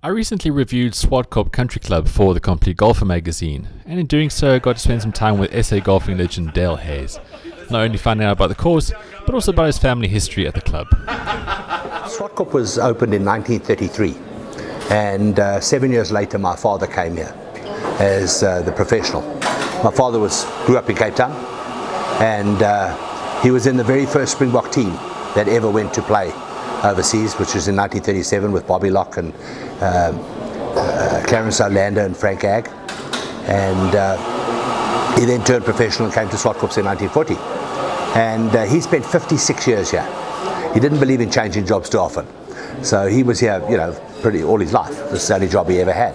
I recently reviewed Zwartkop Country Club for the Complete Golfer magazine, and in doing so I got to spend some time with SA golfing legend Dale Hayes, not only finding out about the course, but also about his family history at the club. Zwartkop was opened in 1933, and 7 years later my father came here as the professional. My father grew up in Cape Town, and he was in the very first Springbok team that ever went to play overseas, which was in 1937 with Bobby Locke and Clarence Olander and Frank Agg, and he then turned professional and came to Zwartkop in 1940, and he spent 56 years here. He didn't believe in changing jobs too often, so he was here, pretty all his life. This is the only job he ever had.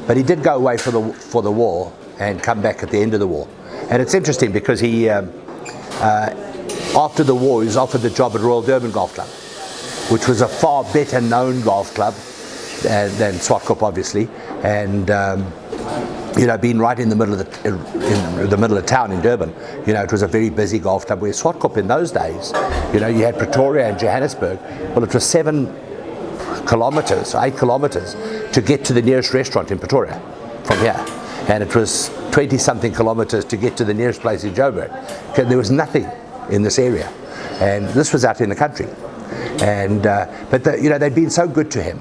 But he did go away for the war and come back at the end of the war. And it's interesting because he, after the war, he was offered the job at Royal Durban Golf Club, which was a far better known golf club than Zwartkop, obviously, and being right in the middle of the middle of town in Durban, it was a very busy golf club. Where Zwartkop in those days, you had Pretoria and Johannesburg. Well, it was 7 kilometers, 8 kilometers to get to the nearest restaurant in Pretoria from here, and it was 20-something kilometers to get to the nearest place in Joburg. There was nothing in this area, and this was out in the country. And but they'd been so good to him,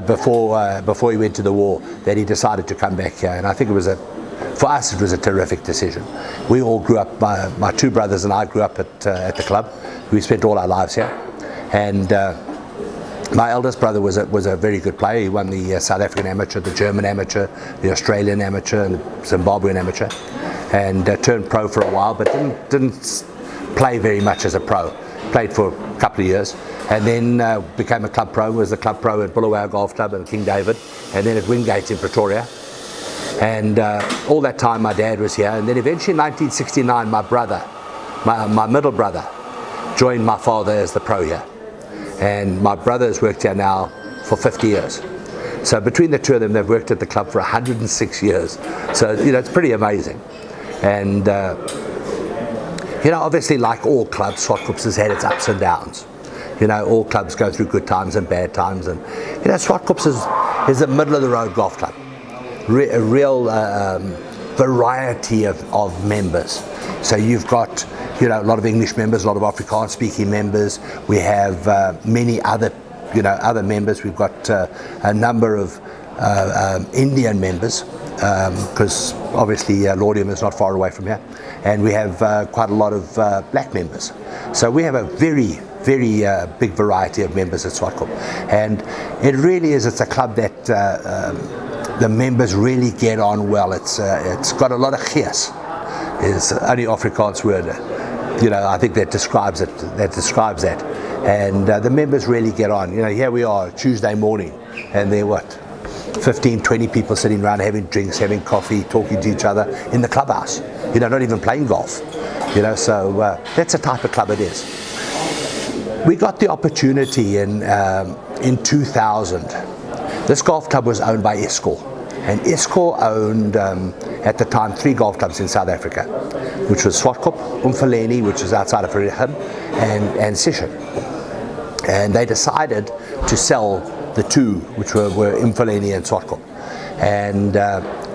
before he went to the war, that he decided to come back here. And I think for us it was a terrific decision. We all grew up. My 2 brothers and I grew up at the club. We spent all our lives here, and my eldest brother was a very good player. He won the South African Amateur, the German Amateur, the Australian Amateur, and the Zimbabwean Amateur, and turned pro for a while, but didn't play very much as a pro. Played for a couple of years, and then became a club pro. Was the club pro at Bulawayo Golf Club and King David, and then at Wingate in Pretoria. And all that time my dad was here, and then eventually in 1969 my brother, my middle brother, joined my father as the pro here. And my brother has worked here now for 50 years. So between the two of them, they've worked at the club for 106 years. So it's pretty amazing. And obviously, like all clubs, Zwartkop has had its ups and downs. All clubs go through good times and bad times, and Zwartkop is a middle of the road golf club. A real variety of members. So you've got a lot of English members, a lot of Afrikaans speaking members. We have many other members. We've got a number of Indian members, because obviously Laudium is not far away from here, and we have quite a lot of black members. So we have a very, very big variety of members at Zwartkop, and it's a club that the members really get on well. It's got a lot of gees. It's only Afrikaans word, I think that describes it. And the members really get on. Here we are Tuesday morning, and they're 15, 20 people sitting around having drinks, having coffee, talking to each other in the clubhouse, not even playing golf, so that's the type of club it is. We got the opportunity in 2000. This golf club was owned by Escor, and Escor owned at the time 3 golf clubs in South Africa, which was Zwartkop, Umfaleni, which is outside of Vereeniging, and Sishen. And they decided to sell the 2, which were Umfaleni and Zwartkop, and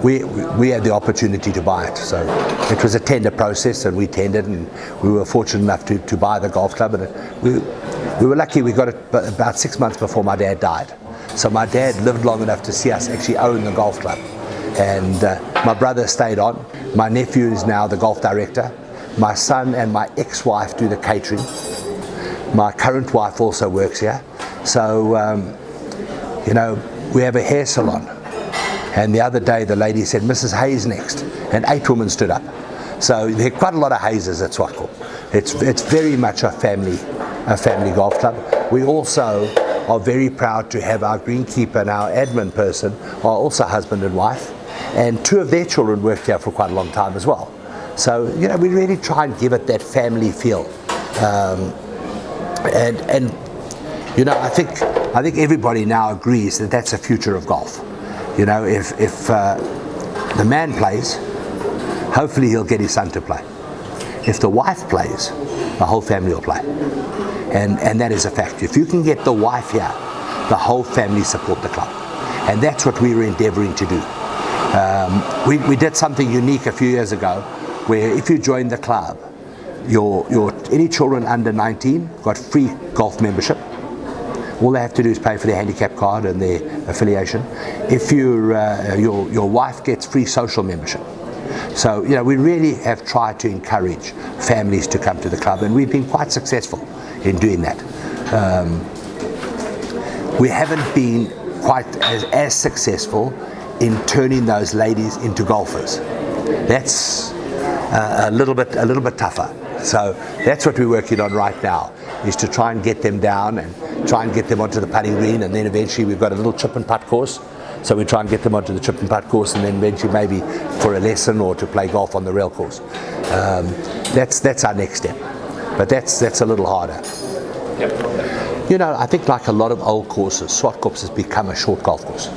we had the opportunity to buy it. So it was a tender process, and we tendered, and we were fortunate enough to buy the golf club. And we were lucky. We got it about 6 months before my dad died. So my dad lived long enough to see us actually own the golf club, and my brother stayed on. My nephew is now the golf director. My son and my ex-wife do the catering. My current wife also works here. So we have a hair salon, and the other day the lady said, "Mrs. Hayes next," and 8 women stood up. So there are quite a lot of Hayes at Zwartkop. It's very much a family golf club. We also are very proud to have our greenkeeper and our admin person are also husband and wife, and 2 of their children worked here for quite a long time as well. So we really try and give it that family feel, and I think everybody now agrees that that's the future of golf. If the man plays, hopefully he'll get his son to play. If the wife plays, the whole family will play. And that is a fact. If you can get the wife here the whole family support the club. And that's what we were endeavouring to do. We did something unique a few years ago, where if you joined the club, any children under 19 got free golf membership. All they have to do is pay for their handicap card and their affiliation. If your wife gets free social membership. So, we really have tried to encourage families to come to the club, and we've been quite successful in doing that. We haven't been quite as successful in turning those ladies into golfers. That's a little bit tougher. So that's what we're working on right now, is to try and get them down and try and get them onto the putting green, and then eventually we've got a little chip and putt course. So we try and get them onto the chip and putt course, and then eventually maybe for a lesson or to play golf on the rail course. That's our next step, but that's a little harder. Yep. I think like a lot of old courses, Zwartkop has become a short golf course.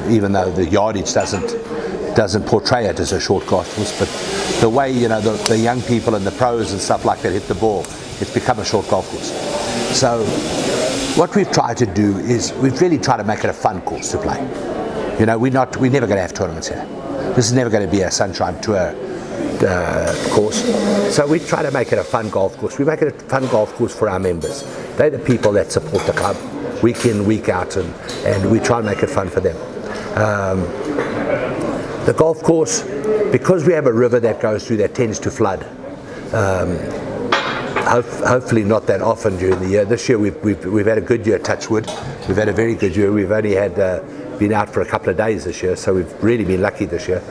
Even though the yardage doesn't portray it as a short golf course, but the way the young people and the pros and stuff like that hit the ball, it's become a short golf course. So what we've tried to do is we've really tried to make it a fun course to play. We're never going to have tournaments here. This is never going to be a Sunshine Tour course. So we try to make it a fun golf course. We make it a fun golf course for our members. They're the people that support the club week in, week out, and we try and make it fun for them. The golf course, because we have a river that goes through that tends to flood. Hopefully not that often during the year. This year we've had a good year, touch wood. We've had a very good year. We've only been out for a couple of days this year, so we've really been lucky this year.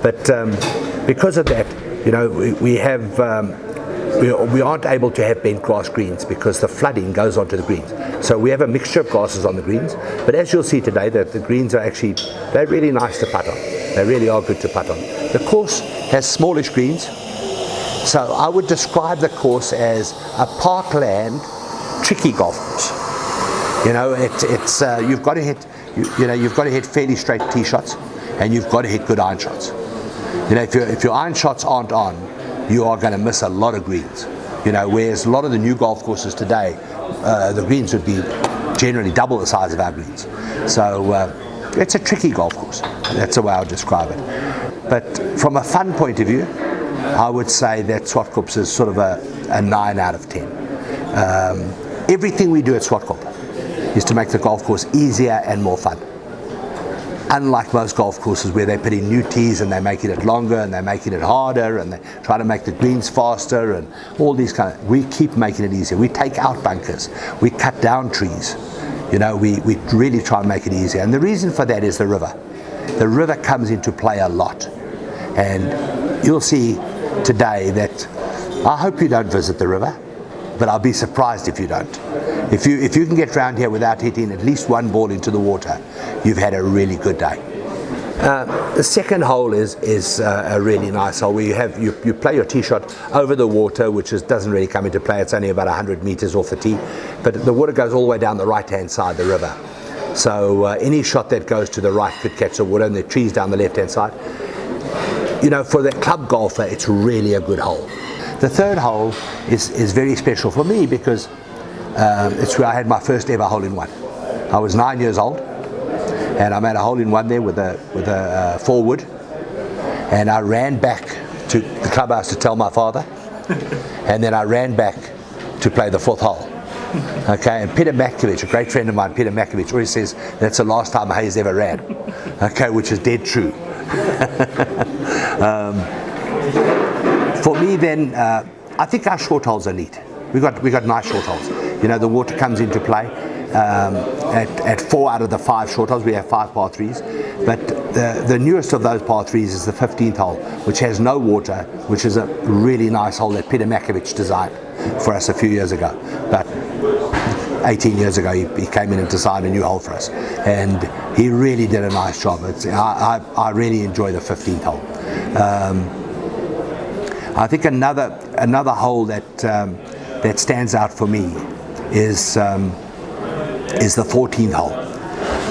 But because of that, we aren't able to have bent grass greens because the flooding goes onto the greens. So we have a mixture of grasses on the greens. But as you'll see today, that the greens they're really nice to putt on. They really are good to putt on. The course has smallish greens. So I would describe the course as a parkland, tricky golf course. You've got to hit fairly straight tee shots, and you've got to hit good iron shots. If your iron shots aren't on, you are going to miss a lot of greens. Whereas a lot of the new golf courses today, the greens would be generally double the size of our greens. So it's a tricky golf course. That's the way I would describe it. But from a fun point of view, I would say that Zwartkop is sort of a 9 out of 10. Everything we do at Zwartkop is to make the golf course easier and more fun. Unlike most golf courses where they put in new tees and they're making it longer and they're making it harder and they try to make the greens faster and all these we keep making it easier. We take out bunkers, we cut down trees. We really try and make it easier. And the reason for that is the river. The river comes into play a lot. And you'll see today that I hope you don't visit the river, but I'll be surprised if you don't. If you can get round here without hitting at least one ball into the water, you've had a really good day. The second hole is a really nice hole where you play your tee shot over the water, which doesn't really come into play. It's only about 100 meters off the tee, but the water goes all the way down the right-hand side of the river. So any shot that goes to the right could catch the water, and the trees down the left-hand side. For the club golfer, it's really a good hole. The third hole is very special for me because it's where I had my first ever hole-in-one. I was 9 years old, and I made a hole-in-one there with a 4-wood, and I ran back to the clubhouse to tell my father, and then I ran back to play the 4th hole. Okay, and Peter Makovich, a great friend of mine, Peter Makovich, always says that's the last time Hayes ever ran. Okay, which is dead true. For me then, I think our short holes are neat. We got nice short holes. The water comes into play. At 4 out of the 5 short holes, we have 5 par 3s. But the newest of those par 3s is the 15th hole, which has no water, which is a really nice hole that Peter Makovich designed for us a few years ago. But 18 years ago, he came in and designed a new hole for us, and he really did a nice job. I really enjoy the 15th hole. I think another hole that stands out for me is the 14th hole,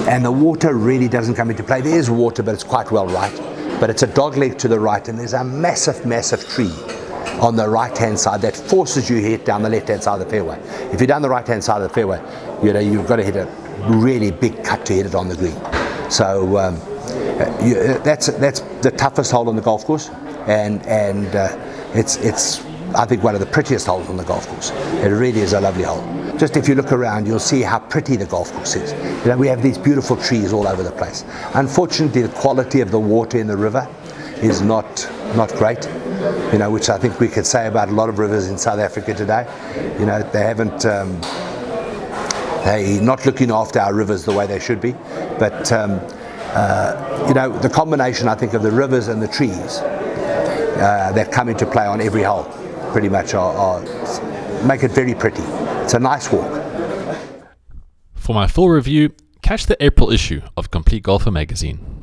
and the water really doesn't come into play. There is water, but it's quite well right. But it's a dogleg to the right, and there's a massive tree on the right-hand side that forces you to hit down the left-hand side of the fairway. If you're down the right-hand side of the fairway, you've got to hit a really big cut to hit it on the green. So that's the toughest hole on the golf course, and it's I think one of the prettiest holes on the golf course. It really is a lovely hole. Just if you look around, you'll see how pretty the golf course is. You know, we have these beautiful trees all over the place. Unfortunately, the quality of the water in the river is not great. You know, which I think we could say about a lot of rivers in South Africa today. You know, they haven't. They're not looking after our rivers the way they should be. But you know, the combination, I think, of the rivers and the trees that come into play on every hole pretty much make it very pretty. It's a nice walk. For my full review, catch the April issue of Complete Golfer magazine.